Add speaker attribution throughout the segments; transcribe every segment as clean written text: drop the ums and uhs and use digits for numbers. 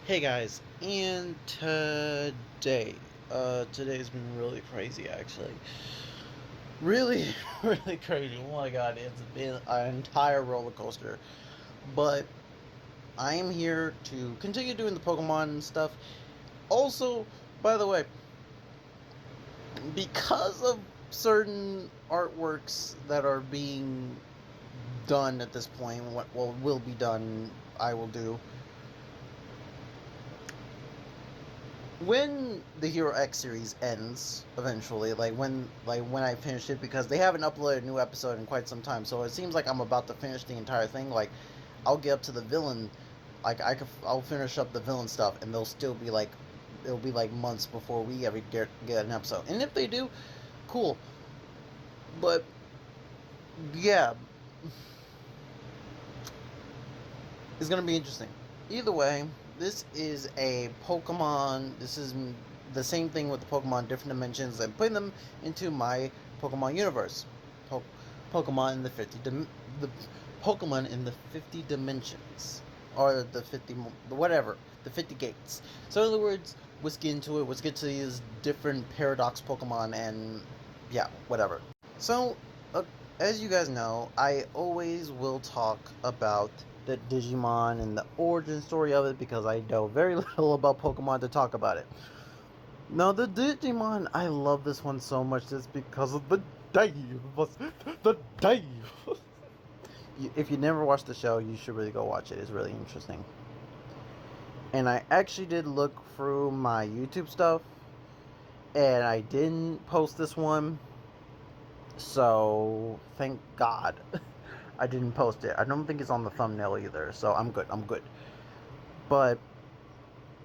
Speaker 1: Hey guys, and today's been really crazy actually. Really, really crazy. Oh my god, it's been an entire roller coaster. But I am here to continue doing the Pokemon stuff. Also, by the way, because of certain artworks that are being done at this point, what will be done, I will do. When the Hero X series ends eventually, like when I finish it, because they haven't uploaded a new episode in quite some time, so it seems like I'm about to finish the entire thing. Like, I'll get up to the villain, like I'll finish up the villain stuff, and they'll still be like, it'll be like months before we ever get an episode. And if they do, cool. But yeah, it's gonna be interesting. Either way, this is a Pokemon. This is the same thing with the Pokemon, different dimensions, and putting them into my Pokemon universe. Po- Pokemon in the the Pokemon in the 50 dimensions, or the 50 whatever, the 50 gates. So in other words, let's get into it. Let's get to these different paradox Pokemon, and yeah, whatever. So, as you guys know, I always will talk about the Digimon and the origin story of it because I know very little about Pokemon to talk about it. Now, the Digimon, I love this one so much just because of the dives. The dives. If you never watched the show, you should really go watch it. It's really interesting. And I actually did look through my YouTube stuff, and I didn't post this one. So, thank God I didn't post it. I don't think it's on the thumbnail either, so I'm good. I'm good. But,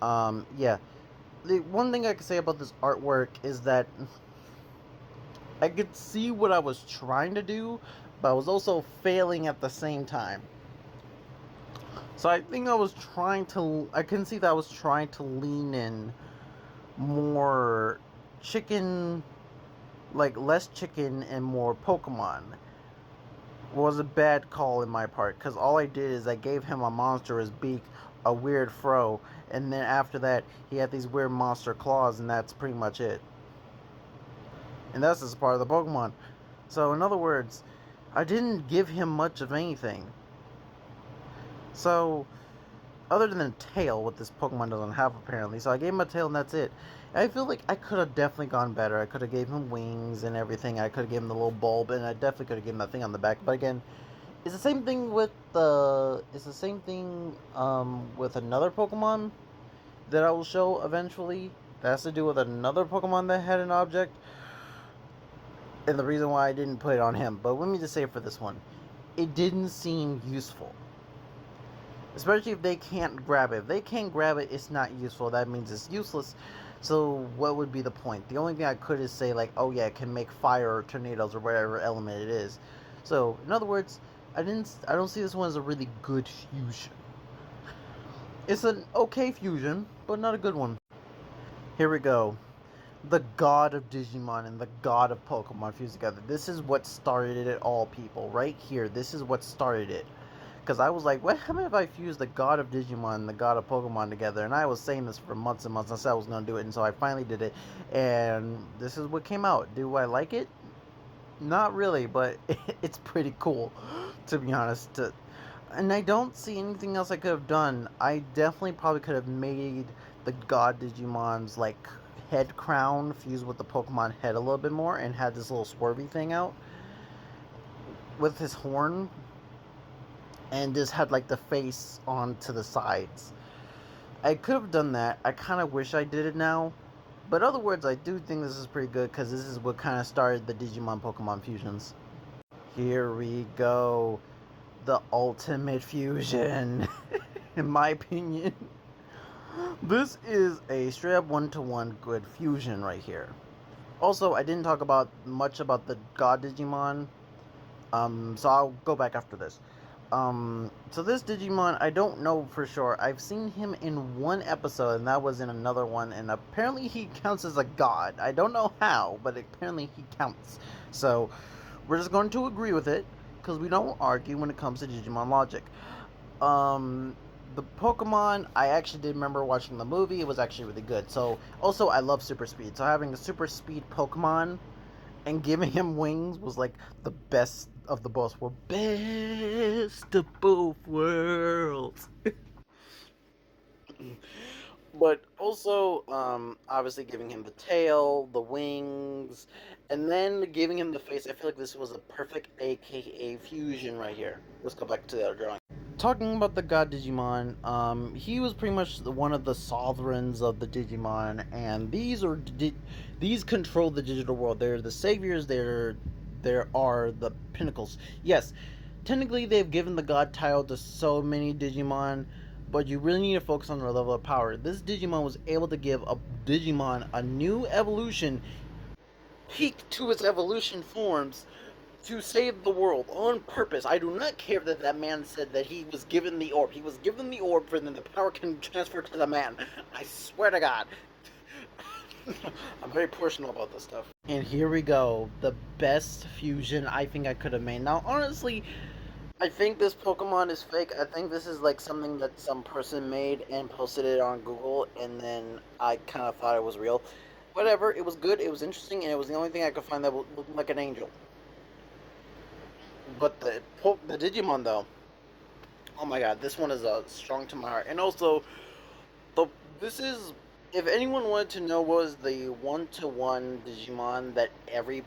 Speaker 1: yeah. The one thing I can say about this artwork is that I could see what I was trying to do, but I was also failing at the same time. So I think I can see that I was trying to lean in more chicken, like less chicken and more Pokemon. Was a bad call in my part, because all I did is I gave him a monstrous beak, a weird fro, and then after that he had these weird monster claws, and that's pretty much it. And that's just part of the Pokemon. So in other words, I didn't give him much of anything. So other than a tail, what this Pokemon doesn't have apparently. So I gave him a tail and that's it. I feel like I could have definitely gone better. I could have gave him wings and everything. I could have given him the little bulb, and I definitely could have given him that thing on the back. But again, it's the same thing with with another Pokemon that I will show eventually. That has to do with another Pokemon that had an object, and the reason why I didn't put it on him. But let me just say for this one, it didn't seem useful. Especially if they can't grab it. If they can't grab it, it's not useful. That means it's useless. So what would be the point? The only thing I could is say like, oh yeah, it can make fire or tornadoes or whatever element it is. So in other words, I don't see this one as a really good fusion. It's an okay fusion, but not a good one. Here we go. The god of Digimon and the god of Pokemon fused together. This is what started it all, people. Right here. This is what started it. Because I was like, what happened if I fused the god of Digimon and the god of Pokemon together? And I was saying this for months and months. I said I was going to do it, and so I finally did it. And this is what came out. Do I like it? Not really, but it's pretty cool, to be honest. And I don't see anything else I could have done. I definitely probably could have made the god Digimon's, like, head crown fused with the Pokemon head a little bit more and had this little swervy thing out with his horn, and just had like the face on to the sides. I could have done that. I kind of wish I did it now. But in other words, I do think this is pretty good because this is what kind of started the Digimon Pokemon fusions. Here we go. The ultimate fusion. In my opinion. This is a straight up one-to-one good fusion right here. Also, I didn't talk about much about the God Digimon. So I'll go back after this. So this Digimon, I don't know for sure. I've seen him in one episode, and that was in another one, and apparently he counts as a god. I don't know how, but apparently he counts. So, we're just going to agree with it, because we don't argue when it comes to Digimon logic. Um, the Pokemon, I actually did remember watching the movie. It was actually really good. So, also, I love Super Speed. So, having a Super Speed Pokemon and giving him wings was like the best of the both worlds. Best of both worlds. But also, obviously giving him the tail, the wings, and then giving him the face. I feel like this was a perfect AKA fusion right here. Let's go back to the other drawing. Talking about the god Digimon, he was pretty much one of the sovereigns of the Digimon, and these control the digital world. They're the saviors. There are the pinnacles. Yes, technically they've given the god title to so many Digimon, but you really need to focus on their level of power. This Digimon was able to give a Digimon a new evolution, peak to its evolution forms, to save the world on purpose. I do not care that that man said that he was given the orb. He was given the orb for then the power can transfer to the man. I swear to God. I'm very personal about this stuff. And here we go. The best fusion I think I could have made. Now, honestly, I think this Pokemon is fake. I think this is like something that some person made and posted it on Google, and then I kind of thought it was real. Whatever, it was good, it was interesting, and it was the only thing I could find that looked like an angel. But the Digimon though, oh my god, this one is strong to my heart. And also, the this is if anyone wanted to know what was the one-to-one Digimon that every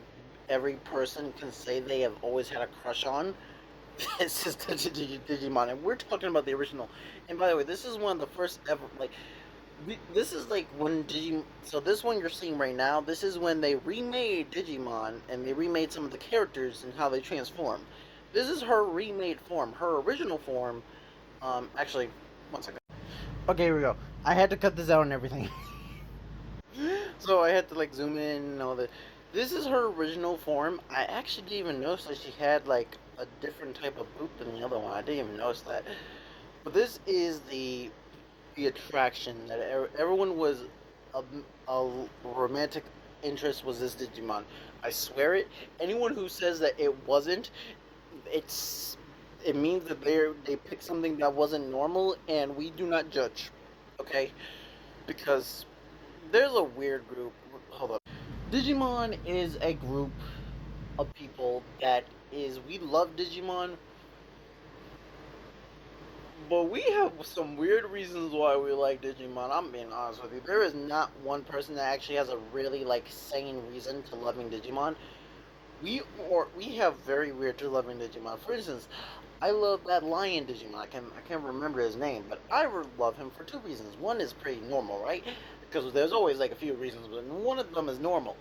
Speaker 1: person can say they have always had a crush on, this is the Digimon, and we're talking about the original. And by the way, this is one of the first ever like. This is like when Digimon. So this one you're seeing right now. This is when they remade Digimon and they remade some of the characters and how they transform. This is her remade form. Her original form. Actually, one second. Okay, here we go. I had to cut this out and everything. So I had to like zoom in and all that. This is her original form. I actually didn't even notice that she had like a different type of boot than the other one. I didn't even notice that. But this is the attraction that everyone was a, a romantic interest was this Digimon. I swear it. Anyone who says that it wasn't, it means that they picked something that wasn't normal, and we do not judge. Okay, because there's a weird group. Hold up. Digimon is a group of people that is we love Digimon, but we have some weird reasons why we like Digimon. I'm being honest with you. There is not one person that actually has a really like sane reason to loving Digimon. We have very weird to loving Digimon. For instance, I love that lion Digimon. I can't remember his name, but I love him for two reasons. One is pretty normal, right? Because there's always like a few reasons, but one of them is normal,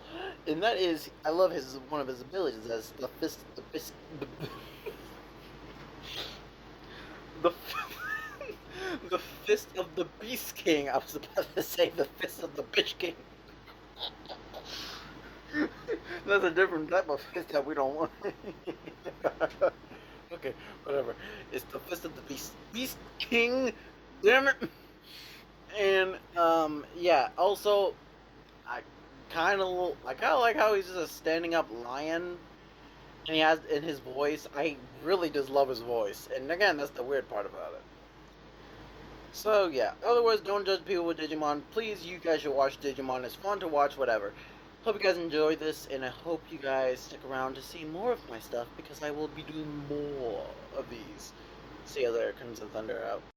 Speaker 1: and that is I love his one of his abilities as the the fist of the Beast King. I was about to say the fist of the Bitch King. That's a different type of fist that we don't want. Okay, whatever. It's the fist of the Beast King. Damn it. And yeah. Also, I I kind of like how he's just a standing up lion, and he has in his voice. I really just love his voice. And again, that's the weird part about it. So yeah, otherwise don't judge people with Digimon. Please, you guys should watch Digimon. It's fun to watch, whatever. Hope you guys enjoyed this, and I hope you guys stick around to see more of my stuff because I will be doing more of these. See you later, Crimson Thunder out.